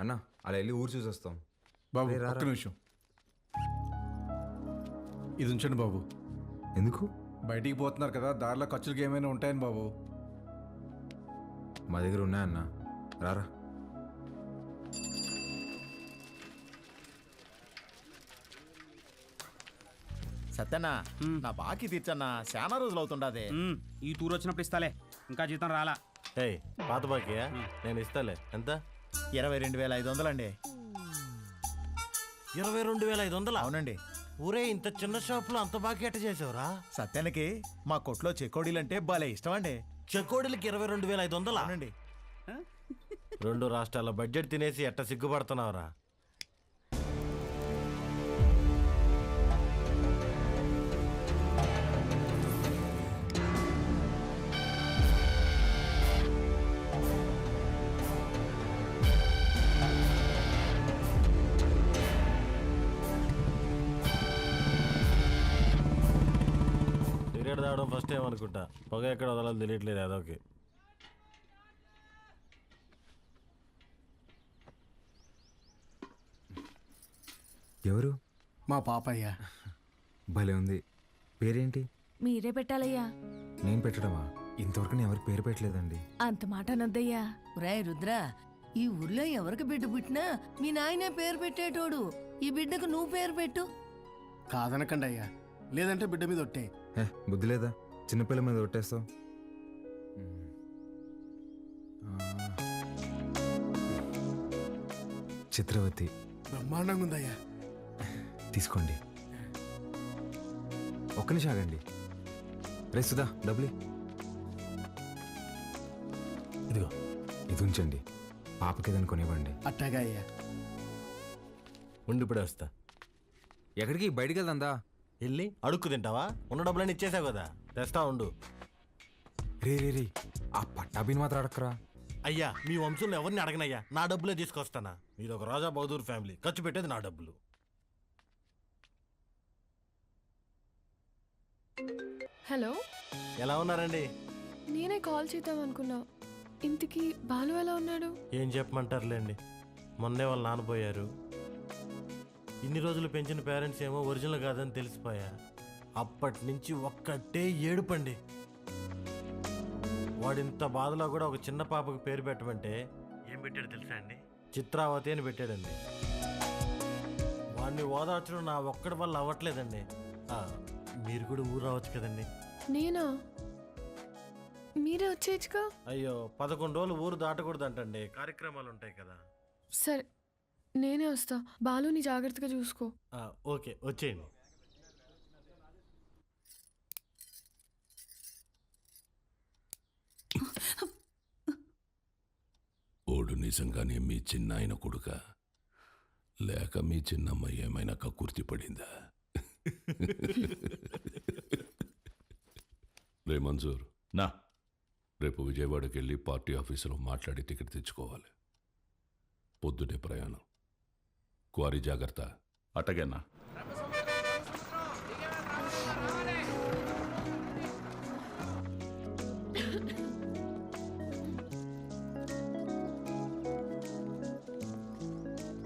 అన్న అలా వెళ్ళి ఊరు చూసి వస్తాం. బాబు రే, రారా. ఒక్క నిమిషం ఇది ఉంచండి బాబు. ఎందుకు? బయటికి పోతున్నారు కదా, దారిలో ఖర్చులకి ఏమైనా ఉంటాయని బాబు. మా దగ్గర ఉన్నాయన్న, రారా. సత్యన్నా నా బాకీ తీర్చన్నా, చాలా రోజులు అవుతుండదే. ఈ టూర్ వచ్చినప్పుడు ఇస్తాలే, ఇంకా జీతం రాలా. ఏయ్ పాత బాకీయా? నేను ఇస్తాలే. ఎంత? 22,500 అండి. 22,500? అవునండి. ఊరే, ఇంత చిన్న షాపులో అంత బాకీ ఎట్ట చేసావురా? సత్యానికి మా కొట్లో చెకోడీలంటే భలే ఇష్టం అండి. చెకోడీలకి 22,500? అవునండి. 2 రాష్ట్రాల బడ్జెట్ తినేసి ఎట్ట సిగ్గుపడుతున్నావురా? సిగరెట్ తాగడం ఫస్ట్ ఏమనుకుంటా, పొగ ఎక్కడ వదలాలి తెలియట్లేదు అదొకే. ఎవరు? మా పాపయ్య. భలే ఉంది. పేరేంటి? మీరే పెట్టాలయ్యా. నేను పెట్టడమా? ఇంతవరకు నేను ఎవరికి పేరు పెట్టలేదండి. అంత మాట అనొద్దయ్యా. రాయ్ రుద్ర, ఈ ఊర్లో ఎవరికి బిడ్డ పుట్టినా మీ నాయనే పేరు పెట్టేటోడు. ఈ బిడ్డకు నువ్వు పేరు పెట్టు. కాదనకండి అయ్యా, లేదంటే బిడ్డ మీద ఒట్టే. బుద్ధి లేదా? చిన్నపిల్ల మీద కొట్టేస్తావు. చిత్రవతి. బ్రహ్మాండంగా ఉందయ్యా. తీసుకోండి. ఒక్క నిమిషం ఆగండి. రే సుధా, డబ్బులు ఇదిగో. ఇది ఉంచండి, పాపకి ఏదైనా కొనివ్వండి. అట్టాగా అయ్యా. ఉండి ఇప్పుడే వస్తా. ఎక్కడికి? బయటికి వెళ్దా? వెళ్ళి అడుక్కు తింటావా? ఉన్న డబ్బులన్నీ ఇచ్చేసావు కదా, తెస్తా ఉండు. రే రే రే, ఆ పట్టాభిని మాత్రం అడక్కరా. అయ్యా, మీ వంశంలో ఎవరిని అడగనయ్యా, నా డబ్బులే తీసుకొస్తానా. మీది ఒక రాజా బహదూర్ ఫ్యామిలీ, ఖర్చు పెట్టేది నా డబ్బులు. హలో, ఎలా ఉన్నారండి? నేనే కాల్ చేద్దాం అనుకున్నా. ఇంతకీ బాలు ఎలా ఉన్నాడు? ఏం చెప్పమంటారులేండి, మొన్నే వాళ్ళు నాన్నపోయారు. ఇన్ని రోజులు పెంచిన పేరెంట్స్ ఏమో ఒరిజినల్ కాదని తెలిసిపోయా. అప్పటి నుంచి ఒక్కటే ఏడుపండి. వాడింత బాధలో కూడా ఒక చిన్న పాపకు పేరు పెట్టమంటే ఏం పెట్టాడు తెలుసా అండి? చిత్రావతి అని పెట్టాడండి. వాడిని ఓదార్చడం నా ఒక్కడి వల్ల అవ్వట్లేదండి. మీరు కూడా ఊరు రావచ్చు కదండి. నేనా? మీరే వచ్చేయచ్చుగా. అయ్యో, 11 రోజులు ఊరు దాటకూడదంటండి, కార్యక్రమాలు ఉంటాయి కదా. సరే, నేనే వస్తా. బాలుని జాగ్రత్తగా చూసుకో. ఓకే, వచ్చేయండి. ఓడు నిజంగానే మీ చిన్నాయన కొడుక, లేక మీ చిన్నమ్మ ఏమైనా కక్కుర్తి పడిందా? రే మంజూర్, నా రేపు విజయవాడకి వెళ్ళి పార్టీ ఆఫీసులో మాట్లాడి టికెట్ తెచ్చుకోవాలి. పొద్దుటే ప్రయాణం. క్వారీ జాగ్రత్త. అట్టగన్నా.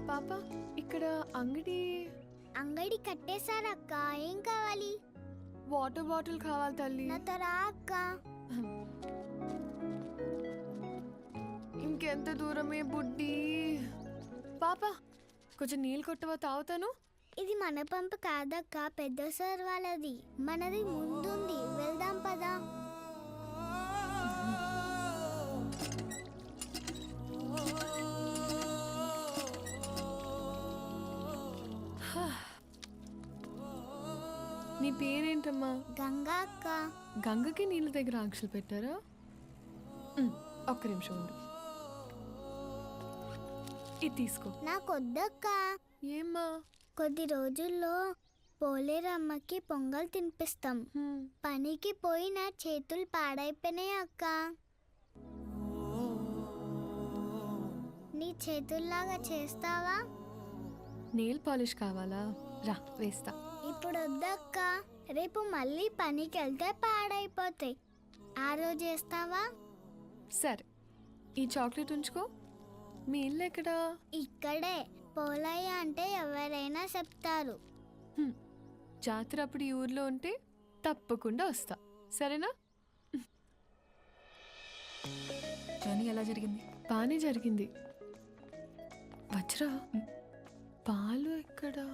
పాప, ఇక్కడ అంగడి కట్టేశారక్క. ఏం కావాలి? వాటర్ బాటిల్ కావాలి తల్లి. నాతో రా అక్క. ఇంకెంత దూరమే బుడ్డి. పాప, కొంచెం నీళ్ళు కొట్టవా, తాగుతాను. ఇది మన పంపు కాదక్క, పెద్ద సార్ వాళ్ళది. మనది ముందుంది, వెళ్దాం పదా. నీ పేరేంటమ్మా? గంగా అక్క. గంగకి నీళ్ళ దగ్గర ఆంక్షలు పెట్టారా? ఒక్క నిమిషం ఉండు. ఇది తీసుకో. నాకొద్దక్క. ఏమ్మా? కొద్ది రోజుల్లో పోలేరమ్మకి పొంగల్ తినిపిస్తాం. పనికి పోయి నా చేతులు పాడైపోయినాయి అక్క. నీ చేతుల్లాగా చేస్తావా? నెయిల్ పాలిష్ కావాలా? రా, వేస్తా. ఇప్పుడు వద్దక్క, రేపు మళ్ళీ పనికి వెళ్తే పాడైపోతాయి. ఆ రోజు చేస్తావా? సరే, ఈ చాక్లెట్ ఉంచుకో. మీ ఇల్లు ఎక్కడా? ఇక్కడే పోలయ్య అంటే ఎవరైనా చెప్తారు. జాతర అప్పుడు ఈ ఊర్లో ఉంటే తప్పకుండా వస్తా, సరేనా? జర్నీ ఎలా జరిగింది? బాగానే జరిగింది. వజ్రా, పాలు ఎక్కడా?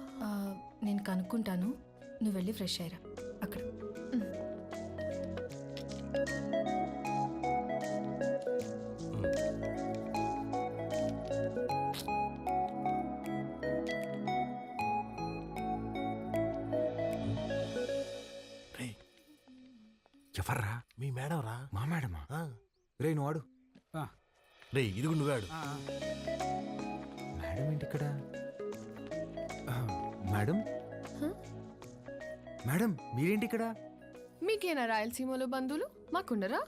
నేను కనుక్కుంటాను, నువ్వు వెళ్ళి ఫ్రెష్ అయ్యరా అక్కడ. ఎవర్రా? మీ మేడం రా. మా మేడమా? ఆ. రే నువ్వు వాడు. రే ఇదిగు నువ్వాడు. మేడం ఏంటి ఇక్కడ? మేడం మేడం మీరేంటి ఇక్కడ? మీకేనా రాయలసీమలో బంధువులు? మాకుండరా?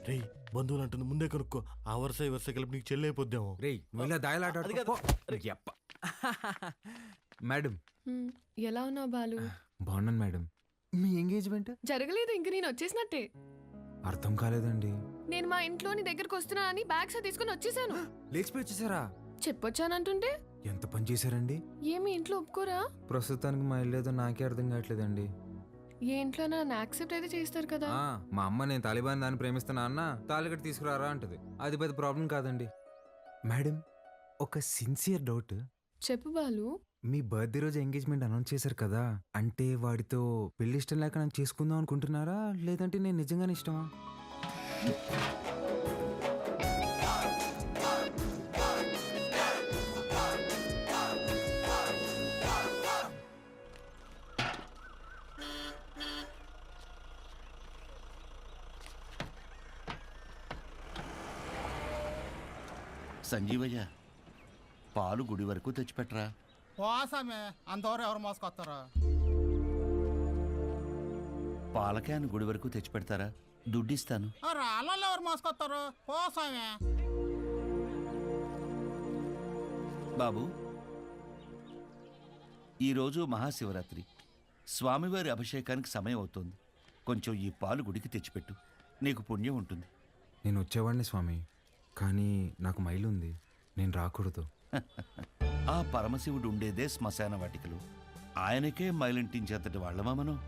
రే బంధువులు అంటుంది, ముందే కనుక్కో. ఆ వరుస ఈ వరుస కలిపి నీకు చెల్లి అయిపోద్దాము. రే నువ్వు ఇలా దాయలాట అది కాదు. మేడం ఎలా ఉన్నావు బాలు? బాగున్నాను మేడం. మీ ఎంగేజ్మెంట్ జరగలేదు, ఇంక నేను వచ్చేసినట్టే. అర్థం కాలేదండి. నేను మా ఇంట్లో నీ దగ్గరకు వస్తున్నానని బ్యాగ్స్ తీసుకుని వచ్చేసాను. లేచిపోయి వచ్చేసారా? చెప్పొచ్చానంటుంటే ఎంత పని చేశారండి? ఏమి ఇంట్లో ఒప్పుకోరా? ప్రస్తుతానికి మా ఇల్లు ఏదో నాకే అర్థం కావట్లేదండి. ఏ ఇంట్లో నన్ను యాక్సెప్ట్ అయితే చేస్తారు కదా. మా అమ్మ నేను తాలిబాన్ దాన్ని ప్రేమిస్తున్నా అన్న తాలిగట్టు తీసుకురారా అంటది. అది పెద్ద ప్రాబ్లం కాదండి. మేడం ఒక సిన్సియర్ డౌట్. చెప్పు బాలు. మీ బర్త్డే రోజు ఎంగేజ్మెంట్ అనౌన్స్ చేశారు కదా, అంటే వాడితో పెళ్లి ఇష్టం లేక నన్ను చేసుకుందాం అనుకుంటున్నారా, లేదంటే నేను నిజంగానే ఇష్టమా? సంజీవయ్య, పాలు గుడి వరకు తెచ్చిపెట్టరా. పోసామే అంతవరకు ఎవరు మోసుకొస్తారా? పాల క్యాన్ గుడి వరకు తెచ్చిపెడతారా? దుడ్డిస్తాను. రాళ్ళల్లో ఎవరు మోసుకొస్తారు? పోసామే. బాబు, ఈరోజు మహాశివరాత్రి, స్వామివారి అభిషేకానికి సమయం అవుతోంది. కొంచెం ఈ పాలు గుడికి తెచ్చిపెట్టు, నీకు పుణ్యం ఉంటుంది. నేను వచ్చేవాడిని స్వామి, కానీ నాకు మైలు ఉంది, నేను రాకూడదు. ఆ పరమశివుడు ఉండేదే శ్మశాన వాటికలు. ఆయనకే మైలింటించేంతటి వాళ్ళమా మనం?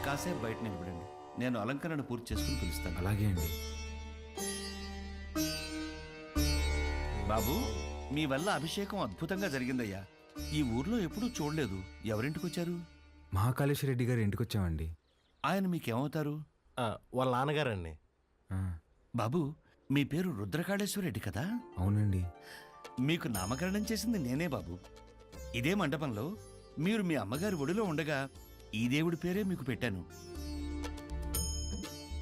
కాసేపు బయట నిలబడండి, నేను అలంకరణ పూర్తి చేసుకుని పిలుస్తాను. అలాగే అండి. బాబు, మీ వల్ల అభిషేకం అద్భుతంగా జరిగిందయ్యా. ఈ ఊర్లో ఎప్పుడూ చూడలేదు. ఎవరింటికి వచ్చారు? మహాకాళేశ్వర రెడ్డి గారి ఇంటికి వచ్చామండి. ఆయన మీకేమవుతారు? వాళ్ళ నాన్నగారండి. బాబు, మీ పేరు రుద్రకాళేశ్వరరెడ్డి కదా? అవునండి. మీకు నామకరణం చేసింది నేనే బాబు. ఇదే మండపంలో మీరు మీ అమ్మగారి ఒడిలో ఉండగా ఈ దేవుడి పేరే మీకు పెట్టాను.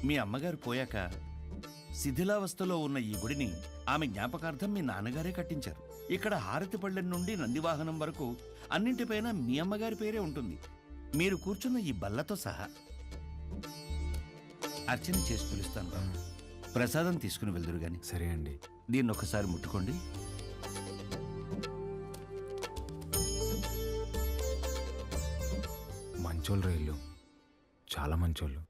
మీ అమ్మగారు పోయాక శిథిలావస్థలో ఉన్న ఈ గుడిని ఆమె జ్ఞాపకార్థం మీ నాన్నగారే కట్టించారు. ఇక్కడ హారతి పళ్ళెం నుండి నందివాహనం వరకు అన్నింటిపైన మీ అమ్మగారి పేరే ఉంటుంది, మీరు కూర్చున్న ఈ బల్లతో సహా. అర్చన చేసి పిలుస్తాను. ప్రసాదం తీసుకుని వెళ్దురు గాని. సరే అండి. దీన్ని ఒకసారి ముట్టుకోండి. మంచోళ్ళు రైళ్ళు, చాలా మంచోళ్ళు.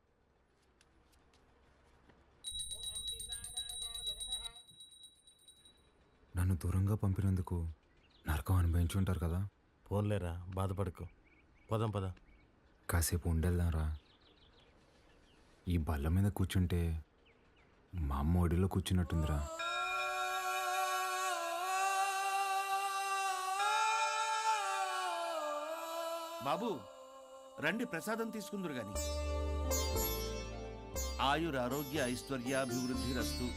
నన్ను దూరంగా పంపినందుకు నరకం అనుభవించుంటారు కదా. ఫోన్లేరా, బాధపడకు. పదం పద. కాసేపు ఉండేద్దాంరా. ఈ బల్ల మీద కూర్చుంటే మా అమ్మ ఒడిలో కూర్చున్నట్టుందిరా. బాబు, రండి ప్రసాదం తీసుకుందరు గాని. ఆయురారోగ్య ఐశ్వర్యాభివృద్ధిరస్తు.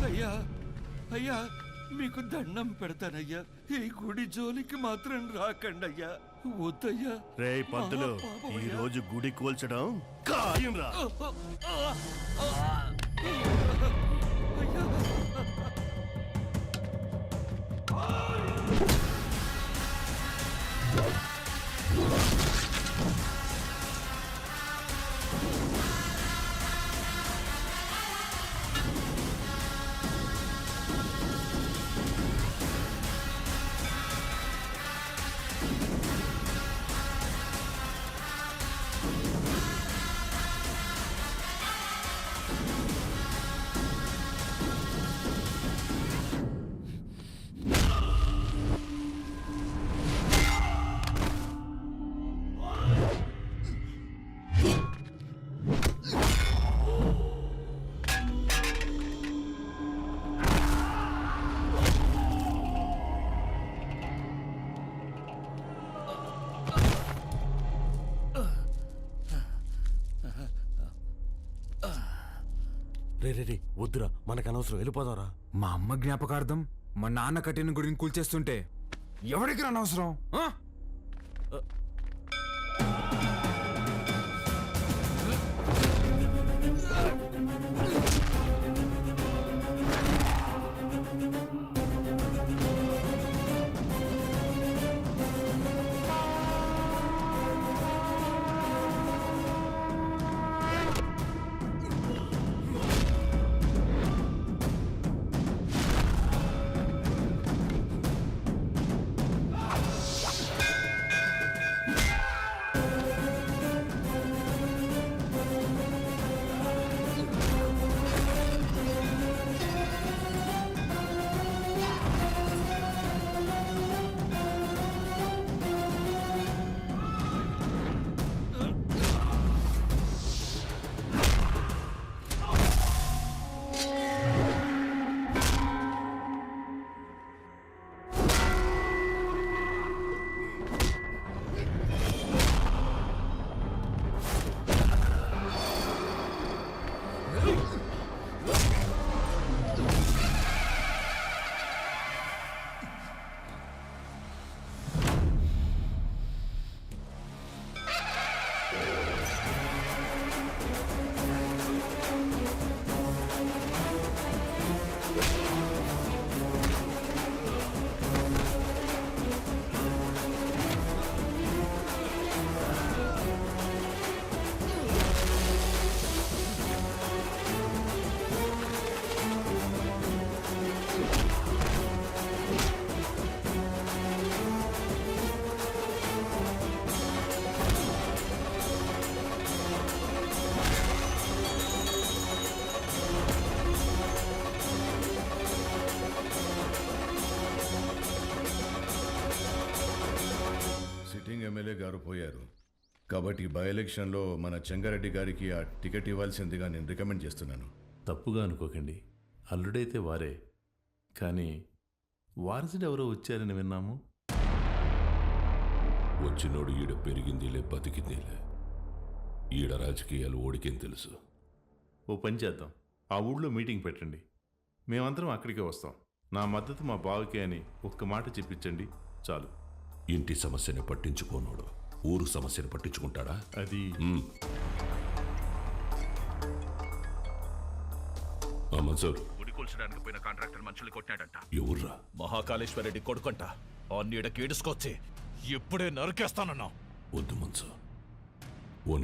అయ్యా అయ్యా, మీకు దండం పెడతానయ్యా, ఈ గుడి జోలికి మాత్రం రాకండయ్యా, వద్దయ్యా. రే పంతులు, ఈ రోజు గుడి కూల్చడం ఖాయం రా. రే రే రే వద్దురా, మనకు అనవసరం, వెళ్ళిపోదాంరా. మా అమ్మ జ్ఞాపకార్థం మా నాన్న కట్టిన గుడిని కూల్చేస్తుంటే ఎవరికి అనవసరం? ఆ? ఎమ్మెల్యే గారు పోయారు కాబట్టి బై ఎలక్షన్లో మన చెంగారెడ్డి గారికి ఆ టికెట్ ఇవ్వాల్సిందిగా నేను రికమెండ్ చేస్తున్నాను. తప్పుగా అనుకోకండి, అల్లుడైతే వారే, కానీ వారసుడు ఎవరో వచ్చారని విన్నాము. వచ్చినోడు ఈడ పెరిగిందిలే బతికిందిలే, ఈడ రాజకీయాలు ఓడికేం తెలుసు. ఓ పని చేద్దాం, ఆ ఊళ్ళో మీటింగ్ పెట్టండి, మేమందరం అక్కడికే వస్తాం. నా మద్దతు మా బావకే అని ఒక్క మాట చెప్పించండి చాలు. ఇంటి సమస్యని పట్టించుకోనోడు ఊరు సమస్యను పట్టించుకుంటాడా? అది మన్సూర్, గుడి కూల్చడానికి పోయిన కాంట్రాక్టర్ మనుషులు కొట్టాడంట. ఎవర్రా? మహాకాళేశ్వరరెడ్డి కొడుకంట. ఆ నీడకి ఏడుసుకొచ్చి ఇప్పుడే నరికేస్తానన్నా. వద్దు మన్సూర్,